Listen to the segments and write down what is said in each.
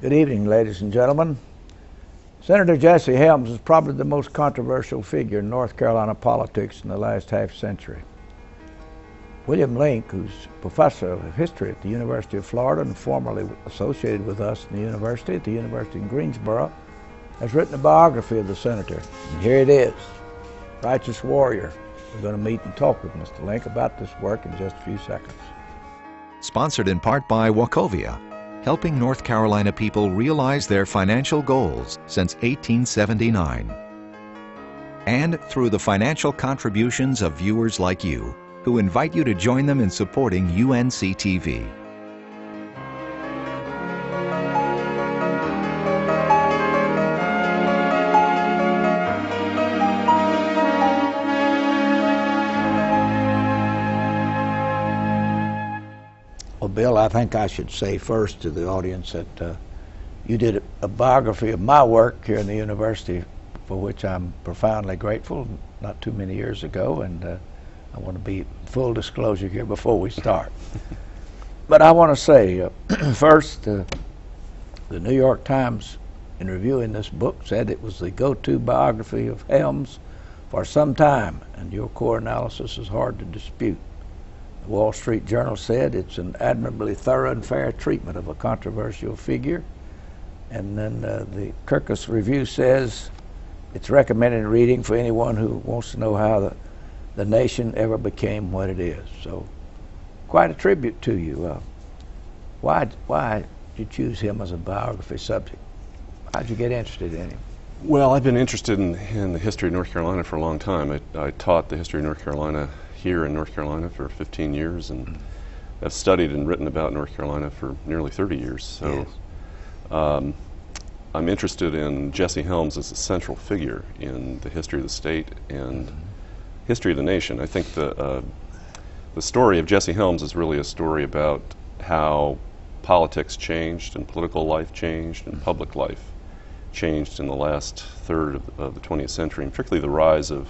Good evening, ladies and gentlemen. Senator Jesse Helms is probably the most controversial figure in North Carolina politics in the last half century. William Link, who's professor of history at the University of Florida and formerly associated with us in the university at the University in Greensboro, has written a biography of the senator. And here it is, Righteous Warrior. We're going to meet and talk with Mr. Link about this work in just a few seconds. Sponsored in part by Wachovia, helping North Carolina people realize their financial goals since 1879. And through the financial contributions of viewers like you, who invite you to join them in supporting UNC-TV. Well, Bill, I think I should say first to the audience that you did a biography of my work here in the university, for which I'm profoundly grateful, not too many years ago, and I want to be full disclosure here before we start. But I want to say, first, the New York Times, in reviewing this book, said it was the go-to biography of Helms for some time, and your core analysis is hard to dispute. The Wall Street Journal said it's an admirably thorough and fair treatment of a controversial figure. And then the Kirkus Review says it's recommended reading for anyone who wants to know how the nation ever became what it is. So quite a tribute to you. Why did you choose him as a biography subject? How did you get interested in him? Well, I've been interested in the history of North Carolina for a long time. I taught the history of North Carolina here in North Carolina for 15 years, and I've studied and written about North Carolina for nearly 30 years. So yes. I'm interested in Jesse Helms as a central figure in the history of the state and history of the nation. I think the story of Jesse Helms is really a story about how politics changed and political life changed and public life changed in the last third of the 20th century, and particularly the rise of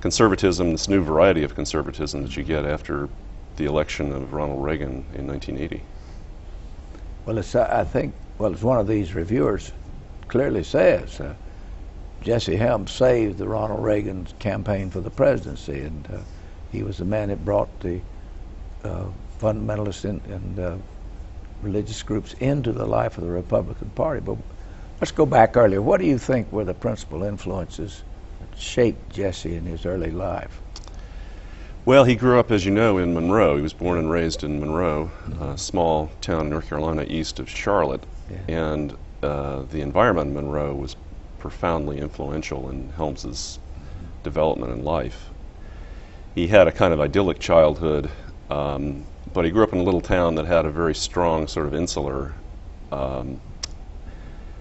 conservatism, this new variety of conservatism that you get after the election of Ronald Reagan in 1980. Well, I think as one of these reviewers clearly says, Jesse Helms saved the Ronald Reagan campaign for the presidency, and he was the man that brought the fundamentalists and religious groups into the life of the Republican Party. But let's go back earlier. What do you think were the principal influences that shaped Jesse in his early life? Well, he grew up, as you know, in Monroe. He was born and raised in Monroe, a small town in North Carolina east of Charlotte. Yeah. And the environment in Monroe was profoundly influential in Helms's development in life. He had a kind of idyllic childhood, but he grew up in a little town that had a very strong sort of insular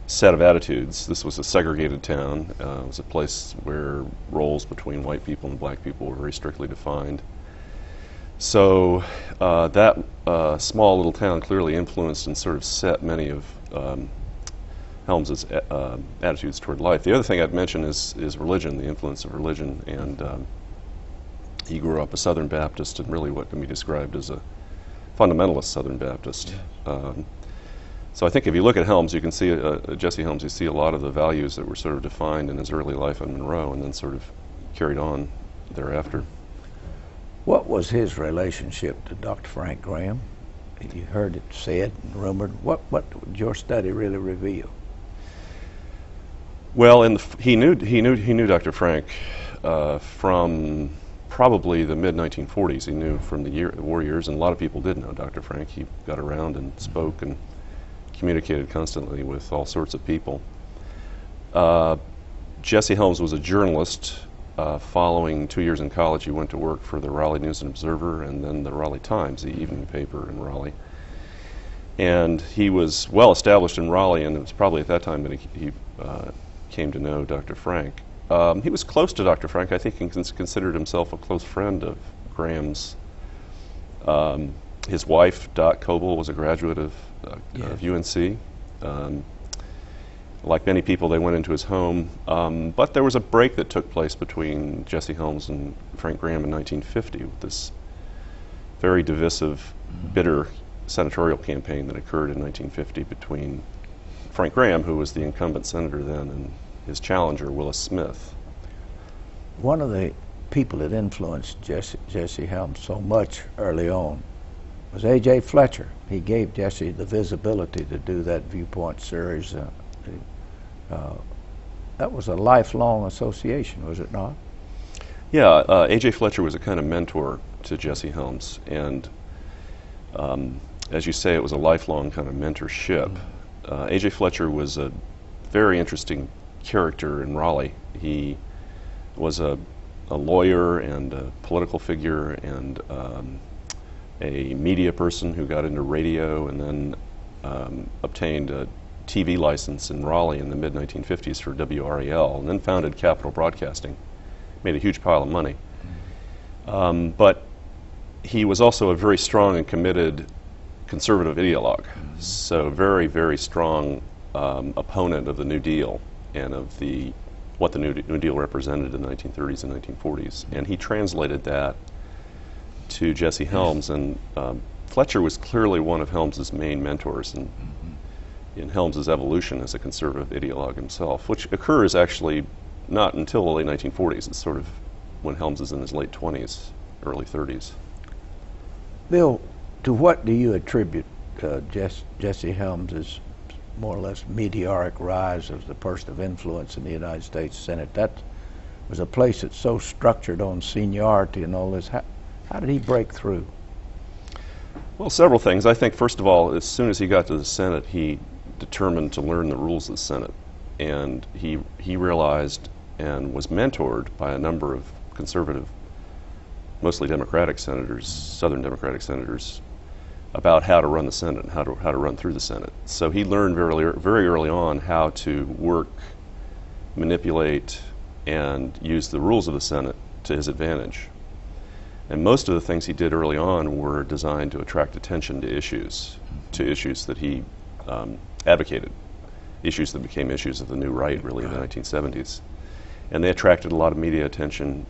set of attitudes. This was a segregated town. It was a place where roles between white people and black people were very strictly defined. So that small little town clearly influenced and sort of set many of Helms's attitudes toward life. The other thing I'd mention is religion, the influence of religion, and he grew up a Southern Baptist and really what can be described as a fundamentalist Southern Baptist. Yes. So I think if you look at Helms, you can see, Jesse Helms, you see a lot of the values that were sort of defined in his early life in Monroe and then sort of carried on thereafter. What was his relationship to Dr. Frank Graham? You heard it said and rumored. What did your study really reveal? Well, he knew Dr. Frank from probably the mid-1940s. He knew from the war years, and a lot of people did know Dr. Frank. He got around and spoke and communicated constantly with all sorts of people. Jesse Helms was a journalist. Following 2 years in college, he went to work for the Raleigh News and Observer and then the Raleigh Times, the evening paper in Raleigh. And he was well established in Raleigh, and it was probably at that time that he came to know Dr. Frank. He was close to Dr. Frank. I think he considered himself a close friend of Graham's. His wife, Dot Coble, was a graduate of UNC. Like many people, they went into his home, but there was a break that took place between Jesse Helms and Frank Graham in 1950 with this very divisive, bitter senatorial campaign that occurred in 1950 between Frank Graham, who was the incumbent senator then, and his challenger, Willis Smith. One of the people that influenced Jesse Helms so much early on was A.J. Fletcher. He gave Jesse the visibility to do that Viewpoint series. That was a lifelong association, was it not? Yeah, A.J. Fletcher was a kind of mentor to Jesse Helms, and as you say, it was a lifelong kind of mentorship. A.J. Fletcher was a very interesting character in Raleigh. He was a lawyer and a political figure and a media person who got into radio and then obtained a TV license in Raleigh in the mid-1950s for WRAL, and then founded Capital Broadcasting. Made a huge pile of money. But he was also a very strong and committed conservative ideologue. So very, very strong opponent of the New Deal and of what the New Deal represented in the 1930s and 1940s. And he translated that to Jesse Helms, and Fletcher was clearly one of Helms's main mentors in Helms's evolution as a conservative ideologue himself, which occurs actually not until the late 1940s. It's sort of when Helms is in his late 20s, early 30s. Bill, to what do you attribute Jesse Helms's more or less meteoric rise as the person of influence in the United States Senate? That was a place that's so structured on seniority and all this. How did he break through? Well, several things. I think, first of all, as soon as he got to the Senate, he determined to learn the rules of the Senate. And he realized and was mentored by a number of conservative, mostly Democratic senators, Southern Democratic senators, about how to run the Senate and how to run through the Senate. So he learned very early on how to work, manipulate, and use the rules of the Senate to his advantage. And most of the things he did early on were designed to attract attention to issues that he advocated, issues that became issues of the new right, really, in the 1970s. And they attracted a lot of media attention.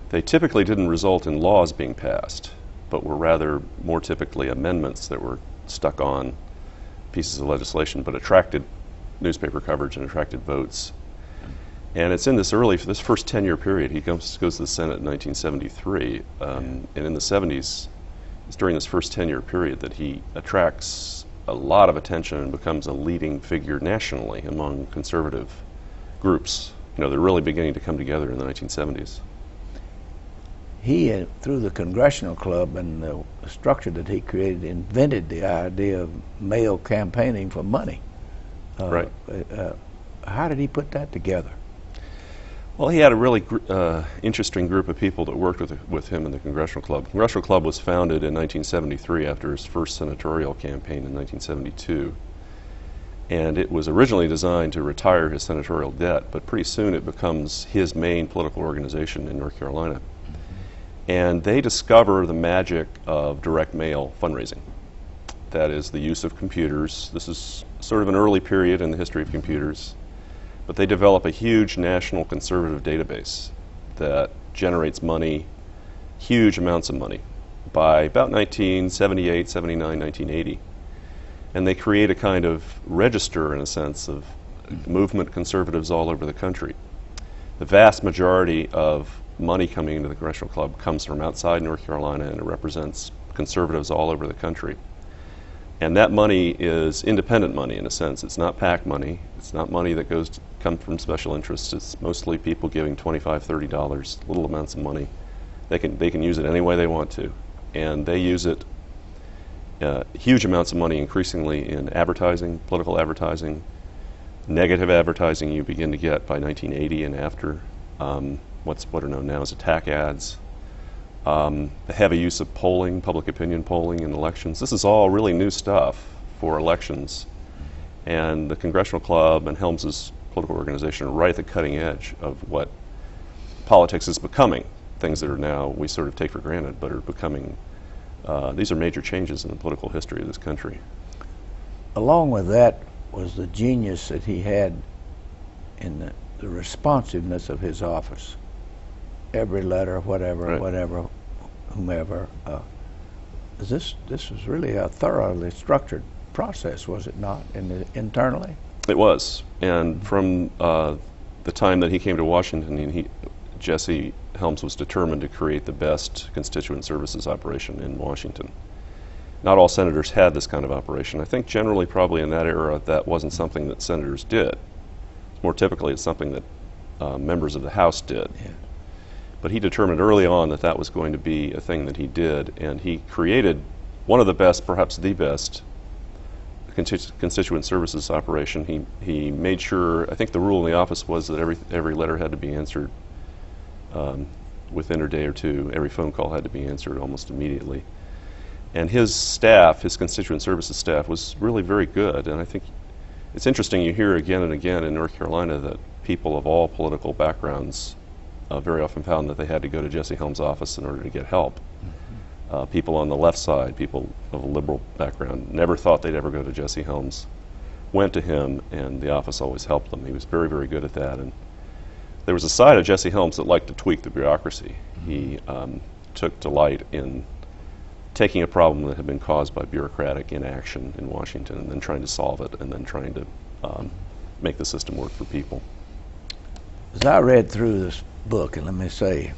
They typically didn't result in laws being passed, but were rather more typically amendments that were stuck on pieces of legislation, but attracted newspaper coverage and attracted votes. And it's in this first 10-year period. He goes to the Senate in 1973, and in the 70s, it's during this first 10-year period that he attracts a lot of attention and becomes a leading figure nationally among conservative groups. You know, they're really beginning to come together in the 1970s. He, through the Congressional Club and the structure that he created, invented the idea of mail campaigning for money. Right. How did he put that together? Well, he had a really interesting group of people that worked with him in the Congressional Club. The Congressional Club was founded in 1973 after his first senatorial campaign in 1972. And it was originally designed to retire his senatorial debt, but pretty soon it becomes his main political organization in North Carolina. And they discover the magic of direct mail fundraising. That is the use of computers. This is sort of an early period in the history of computers. But they develop a huge national conservative database that generates money, huge amounts of money, by about 1978, 79, 1980. And they create a kind of register, in a sense, of movement conservatives all over the country. The vast majority of money coming into the Congressional Club comes from outside North Carolina, and it represents conservatives all over the country. And that money is independent money, in a sense. It's not PAC money. It's not money that comes from special interests. It's mostly people giving $25, $30, little amounts of money. They can use it any way they want to. And they use it, huge amounts of money increasingly in advertising, political advertising, negative advertising you begin to get by 1980 and after, what are known now as attack ads. The heavy use of polling, public opinion polling in elections. This is all really new stuff for elections. And the Congressional Club and Helms's political organization are right at the cutting edge of what politics is becoming. Things that are now we sort of take for granted, but are becoming, these are major changes in the political history of this country. Along with that was the genius that he had in the responsiveness of his office. Every letter, whatever, Right. whatever, whomever. this was really a thoroughly structured process, was it not, internally? It was, and from the time that he came to Washington, Jesse Helms was determined to create the best constituent services operation in Washington. Not all senators had this kind of operation. I think generally, probably in that era, that wasn't something that senators did. More typically, it's something that members of the House did. Yeah. But he determined early on that that was going to be a thing that he did, and he created one of the best, perhaps the best, constituent services operation. He made sure, I think the rule in the office was that every letter had to be answered within a day or two. Every phone call had to be answered almost immediately. And his staff, his constituent services staff, was really very good. And I think it's interesting, you hear again and again in North Carolina that people of all political backgrounds very often found that they had to go to Jesse Helms' office in order to get help. People on the left side, people of a liberal background, never thought they'd ever go to Jesse Helms, went to him, and the office always helped them. He was very, very good at that. And there was a side of Jesse Helms that liked to tweak the bureaucracy. He took delight in taking a problem that had been caused by bureaucratic inaction in Washington and then trying to solve it and then trying to make the system work for people. As I read through this book, and let me say,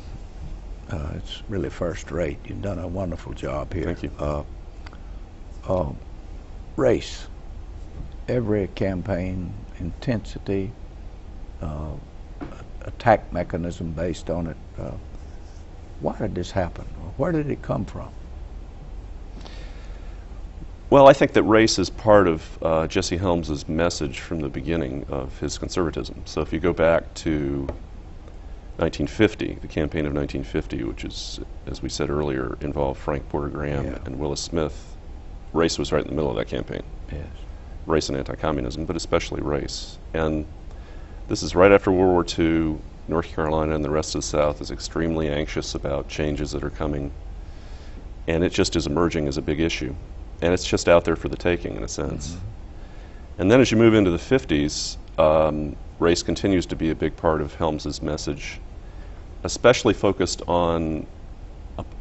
it's really first rate. You've done a wonderful job here. Thank you. Race. Every campaign, intensity, attack mechanism based on it. Why did this happen? Where did it come from? Well, I think that race is part of Jesse Helms' message from the beginning of his conservatism. So if you go back to 1950, the campaign of 1950, which is, as we said earlier, involved Frank Porter Graham and Willis Smith, race was right in the middle of that campaign. Yes. Race and anti-communism, but especially race. And this is right after World War II. North Carolina and the rest of the South is extremely anxious about changes that are coming, and it just is emerging as a big issue. And it's just out there for the taking, in a sense. Mm-hmm. And then as you move into the 50s, race continues to be a big part of Helms's message, especially focused on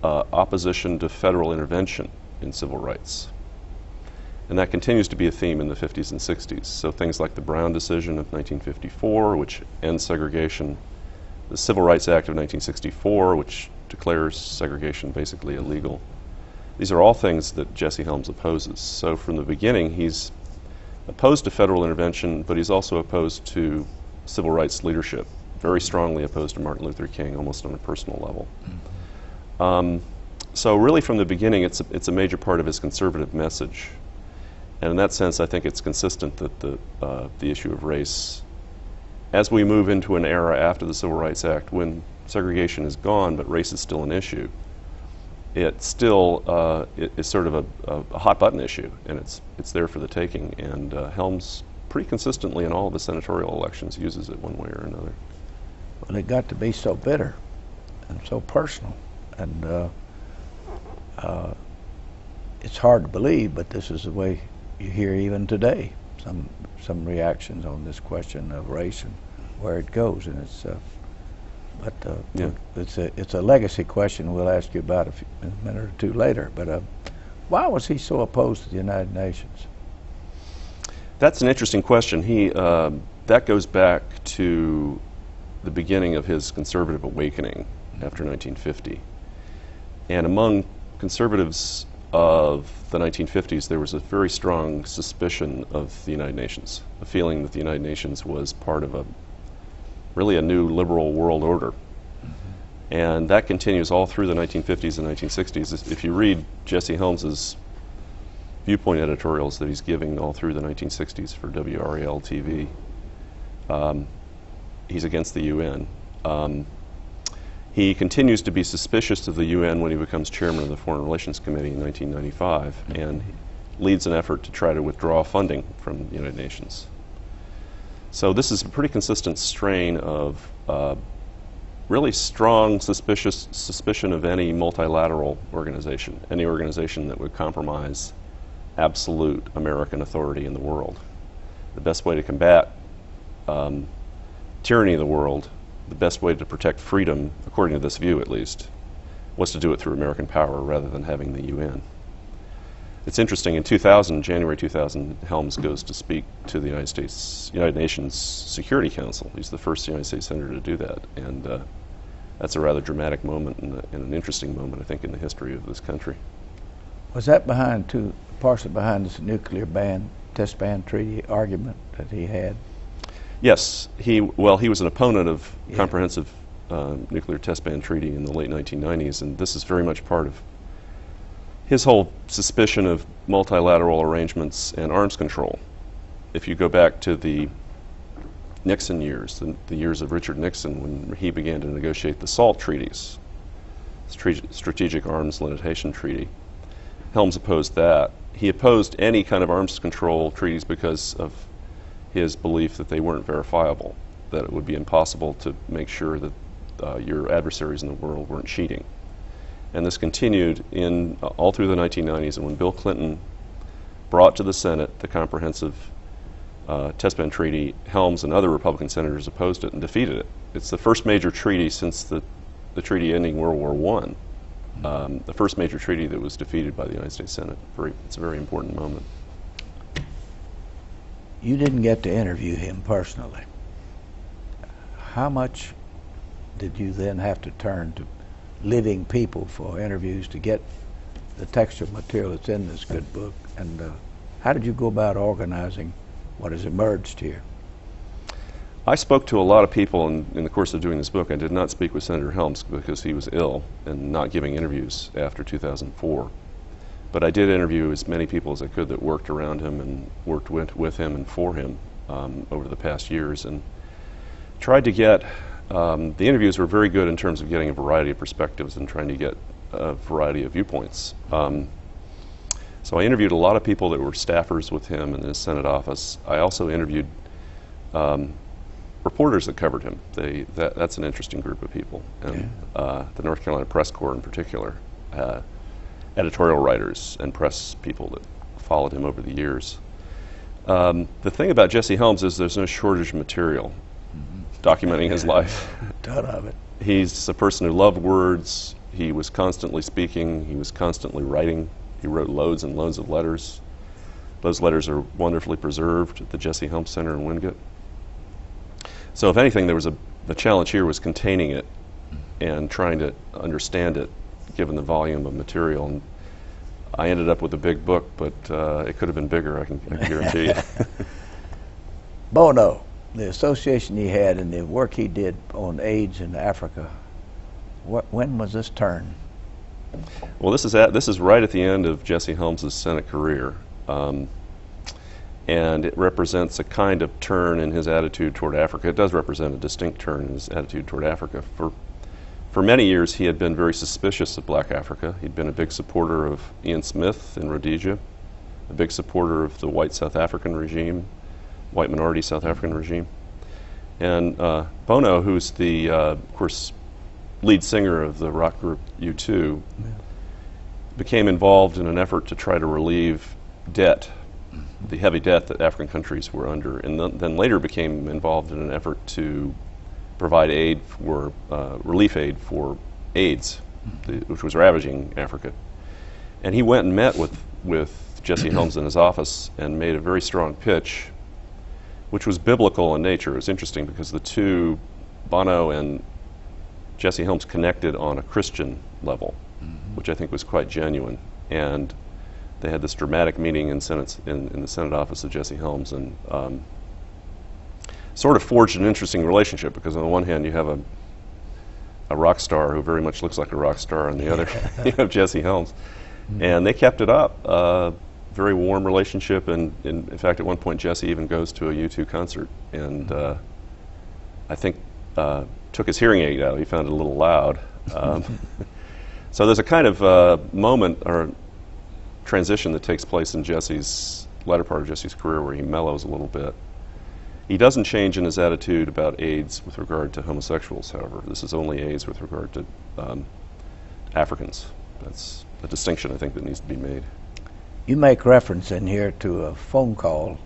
opposition to federal intervention in civil rights. And that continues to be a theme in the 50s and 60s. So things like the Brown decision of 1954, which ends segregation, the Civil Rights Act of 1964, which declares segregation basically illegal. These are all things that Jesse Helms opposes. So from the beginning, he's opposed to federal intervention, but he's also opposed to civil rights leadership, very strongly opposed to Martin Luther King, almost on a personal level. Mm-hmm. So really from the beginning, it's a major part of his conservative message. And in that sense, I think it's consistent that the issue of race, as we move into an era after the Civil Rights Act, when segregation is gone, but race is still an issue, it still is sort of a hot button issue, and it's there for the taking. And Helms, pretty consistently in all of the senatorial elections, uses it one way or another. Well, it got to be so bitter and so personal, and it's hard to believe, but this is the way you hear even today some reactions on this question of race and where it goes, and it's a legacy question we'll ask you about a minute or two later. But why was he so opposed to the United Nations? That's an interesting question. That goes back to the beginning of his conservative awakening after 1950, and among conservatives of the 1950s, there was a very strong suspicion of the United Nations, a feeling that the United Nations was part of really a new liberal world order. Mm-hmm. And that continues all through the 1950s and 1960s. If you read Jesse Helms's viewpoint editorials that he's giving all through the 1960s for WRAL TV, he's against the UN. He continues to be suspicious of the UN when he becomes chairman of the Foreign Relations Committee in 1995 and leads an effort to try to withdraw funding from the United Nations. So this is a pretty consistent strain of really strong suspicion of any multilateral organization, any organization that would compromise absolute American authority in the world. The best way to combat tyranny in the world, the best way to protect freedom, according to this view at least, was to do it through American power rather than having the UN. It's interesting, in 2000, January 2000, Helms goes to speak to the United Nations Security Council. He's the first United States senator to do that, and that's a rather dramatic moment and an interesting moment, I think, in the history of this country. Was that partially behind this nuclear test ban treaty argument that he had? Yes, he was an opponent of comprehensive nuclear test ban treaty in the late 1990s, and this is very much part of his whole suspicion of multilateral arrangements and arms control. If you go back to the Nixon years, the years of Richard Nixon, when he began to negotiate the SALT treaties, Strategic Arms Limitation Treaty, Helms opposed that. He opposed any kind of arms control treaties because of his belief that they weren't verifiable, that it would be impossible to make sure that your adversaries in the world weren't cheating. And this continued all through the 1990s, and when Bill Clinton brought to the Senate the comprehensive test ban treaty, Helms and other Republican senators opposed it and defeated it. It's the first major treaty since the treaty ending World War I, the first major treaty that was defeated by the United States Senate. It's a very important moment. You didn't get to interview him personally. How much did you then have to turn to living people for interviews to get the textual material that's in this good book? And how did you go about organizing what has emerged here? I spoke to a lot of people in the course of doing this book. I did not speak with Senator Helms because he was ill and not giving interviews after 2004. But I did interview as many people as I could that worked around him and worked with him and for him over the past years, and tried to get, the interviews were very good in terms of getting a variety of perspectives and trying to get a variety of viewpoints. So I interviewed a lot of people that were staffers with him in his Senate office. I also interviewed reporters that covered him. That's an interesting group of people, and the North Carolina Press Corps in particular. Editorial writers and press people that followed him over the years. The thing about Jesse Helms is there's no shortage of material documenting his life. A ton of it. He's a person who loved words. He was constantly speaking. He was constantly writing. He wrote loads and loads of letters. Those letters are wonderfully preserved at the Jesse Helms Center in Wingate. So if anything, there was the challenge here was containing it and trying to understand it given the volume of material. And I ended up with a big book, but it could have been bigger, I can guarantee you. Bono, the association he had and the work he did on AIDS in Africa, when was this turn? Well, this is right at the end of Jesse Helms' Senate career. And it represents a kind of turn in his attitude toward Africa. It does represent a distinct turn in his attitude toward Africa. For many years, he had been very suspicious of black Africa. He'd been a big supporter of Ian Smith in Rhodesia, a big supporter of the white South African regime, white minority South African regime. And Bono, who's the, of course, lead singer of the rock group U2, became involved in an effort to try to relieve debt, the heavy debt that African countries were under, and then later became involved in an effort to provide aid for relief aid for AIDS, which was ravaging Africa. And he went and met with Jesse Helms in his office and made a very strong pitch, which was biblical in nature. It was interesting because the two, Bono and Jesse Helms, connected on a Christian level, which I think was quite genuine. And they had this dramatic meeting in the Senate office of Jesse Helms, and sort of forged an interesting relationship, because on the one hand you have a rock star who very much looks like a rock star, and the other you have Jesse Helms. And they kept it up. Very warm relationship, and in fact at one point Jesse even goes to a U2 concert, and I think took his hearing aid out. He found it a little loud. So there's a kind of moment or transition that takes place in Jesse's latter part of Jesse's career where he mellows a little bit. He doesn't change in his attitude about AIDS with regard to homosexuals, however. This is only AIDS with regard to Africans. That's a distinction I think that needs to be made. You make reference in here to a phone call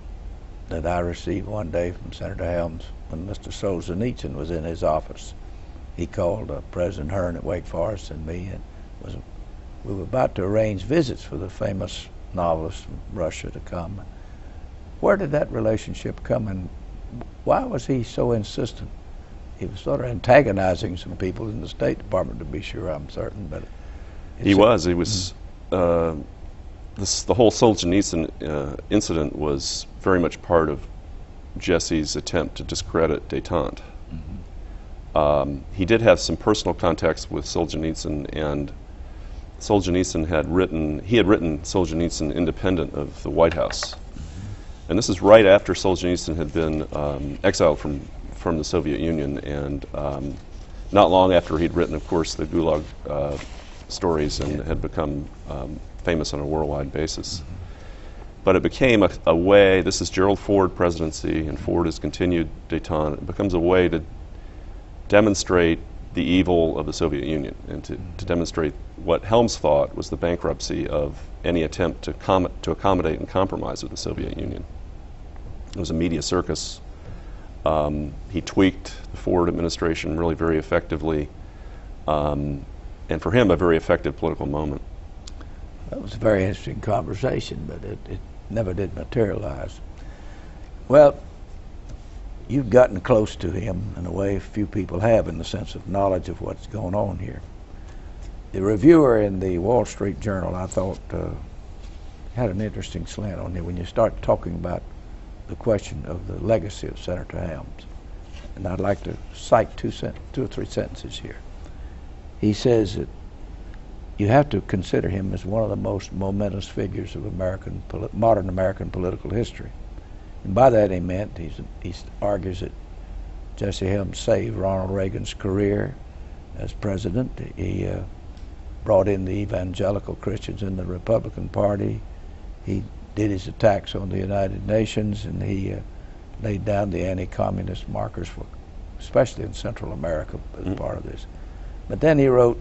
that I received one day from Senator Helms when Mr. Solzhenitsyn was in his office. He called President Hearn at Wake Forest and me, and we were about to arrange visits for the famous novelists from Russia to come. Where did that relationship come, and why was he so insistent? He was sort of antagonizing some people in the State Department, to be sure, I'm certain. But he was. The whole Solzhenitsyn incident was very much part of Jesse's attempt to discredit détente. He did have some personal contacts with Solzhenitsyn, and Solzhenitsyn had written Solzhenitsyn independent of the White House. And this is right after Solzhenitsyn had been exiled from the Soviet Union, and not long after he'd written, of course, the Gulag stories and had become famous on a worldwide basis. But it became a way, this is Gerald Ford presidency, and Ford has continued détente. It becomes a way to demonstrate the evil of the Soviet Union and to demonstrate what Helms thought was the bankruptcy of any attempt to accommodate and compromise with the Soviet Union. It was a media circus. He tweaked the Ford administration really very effectively, and for him, a very effective political moment. That was a very interesting conversation, but it never did materialize. Well, you've gotten close to him in a way few people have, in the sense of knowledge of what's going on here. The reviewer in the Wall Street Journal, I thought, had an interesting slant on it when you start talking about the question of the legacy of Senator Helms. And I'd like to cite two or three sentences here. He says that you have to consider him as one of the most momentous figures of modern American political history. And by that he meant, he argues that Jesse Helms saved Ronald Reagan's career as president. He brought in the evangelical Christians in the Republican Party. He did his attacks on the United Nations, and he laid down the anti-communist markers, especially in Central America, as part of this. But then he wrote,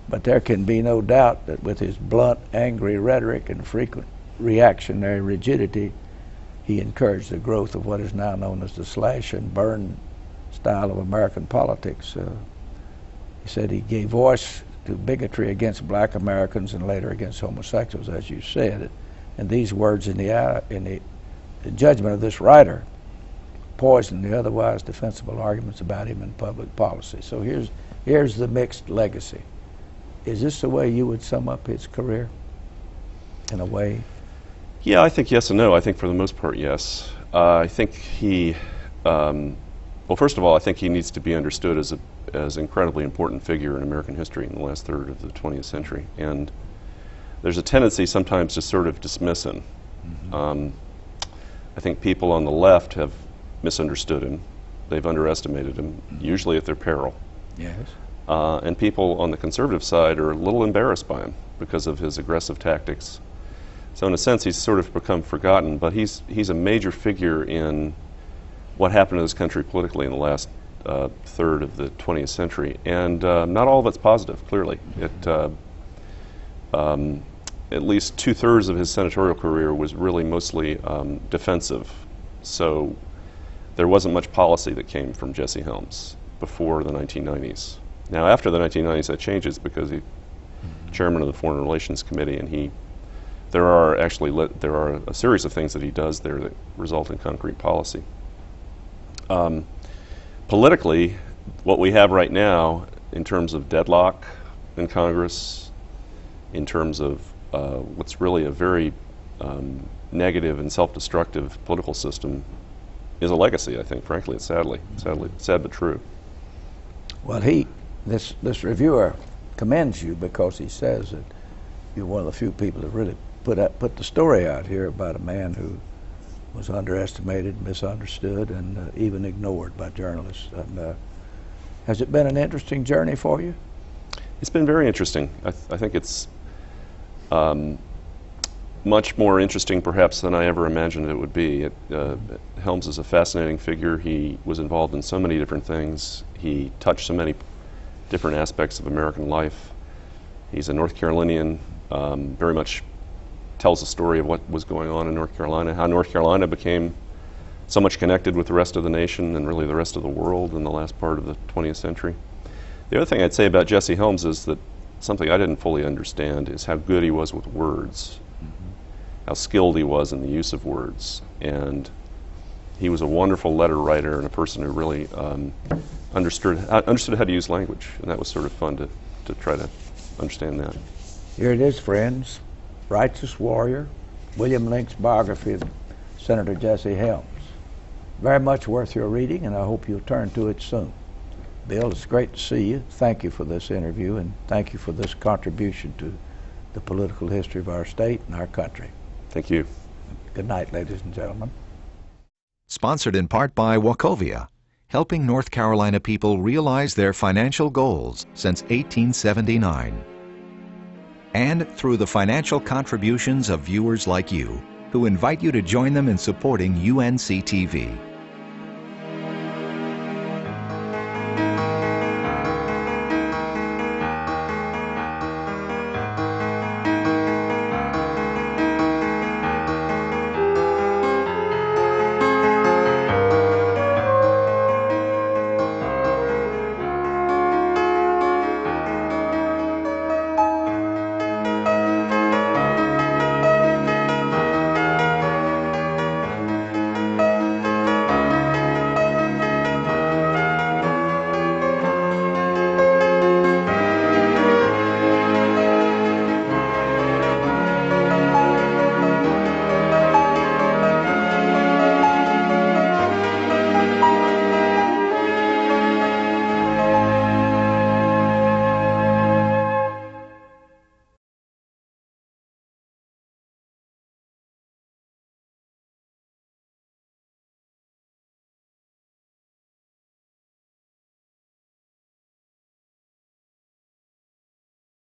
"But there can be no doubt that with his blunt, angry rhetoric and frequent reactionary rigidity, he encouraged the growth of what is now known as the slash and burn style of American politics." He said he gave voice to bigotry against black Americans and later against homosexuals, as you said. And these words in the judgment of this writer poisoned the otherwise defensible arguments about him in public policy. So here's the mixed legacy. Is this the way you would sum up his career, in a way? Yeah, I think yes and no. I think for the most part, yes. I think he, well, first of all, I think he needs to be understood as an incredibly important figure in American history in the last third of the 20th century. And there's a tendency sometimes to sort of dismiss him. I think people on the left have misunderstood him. They've underestimated him, usually at their peril. Yes. And people on the conservative side are a little embarrassed by him because of his aggressive tactics. So in a sense, he's sort of become forgotten, but he's a major figure in what happened to this country politically in the last third of the 20th century. And not all of it's positive, clearly. At least 2/3 of his senatorial career was really mostly defensive. So there wasn't much policy that came from Jesse Helms before the 1990s. Now, after the 1990s, that changes because he's chairman of the Foreign Relations Committee, and there are a series of things that he does there that result in concrete policy. Politically, what we have right now, in terms of deadlock in Congress, in terms of what's really a very negative and self-destructive political system, is a legacy. I think, frankly, it's sad but true. Well, this reviewer commends you because he says that you're one of the few people that really put the story out here about a man who was underestimated, misunderstood, and even ignored by journalists. And has it been an interesting journey for you? It's been very interesting. I think it's much more interesting perhaps than I ever imagined it would be. Helms is a fascinating figure. He was involved in so many different things. He touched so many different aspects of American life. He's a North Carolinian, very much tells a story of what was going on in North Carolina, how North Carolina became so much connected with the rest of the nation and really the rest of the world in the last part of the 20th century. The other thing I'd say about Jesse Helms is that something I didn't fully understand is how good he was with words. how skilled he was in the use of words. And he was a wonderful letter writer and a person who really understood how to use language, and that was sort of fun to try to understand that. Here it is, friends. Righteous Warrior, William Link's biography of Senator Jesse Helms. Very much worth your reading, and I hope you'll turn to it soon. Bill, it's great to see you. Thank you for this interview, and thank you for this contribution to the political history of our state and our country. Thank you. Good night, ladies and gentlemen. Sponsored in part by Wachovia, helping North Carolina people realize their financial goals since 1879. And through the financial contributions of viewers like you, who invite you to join them in supporting UNC TV.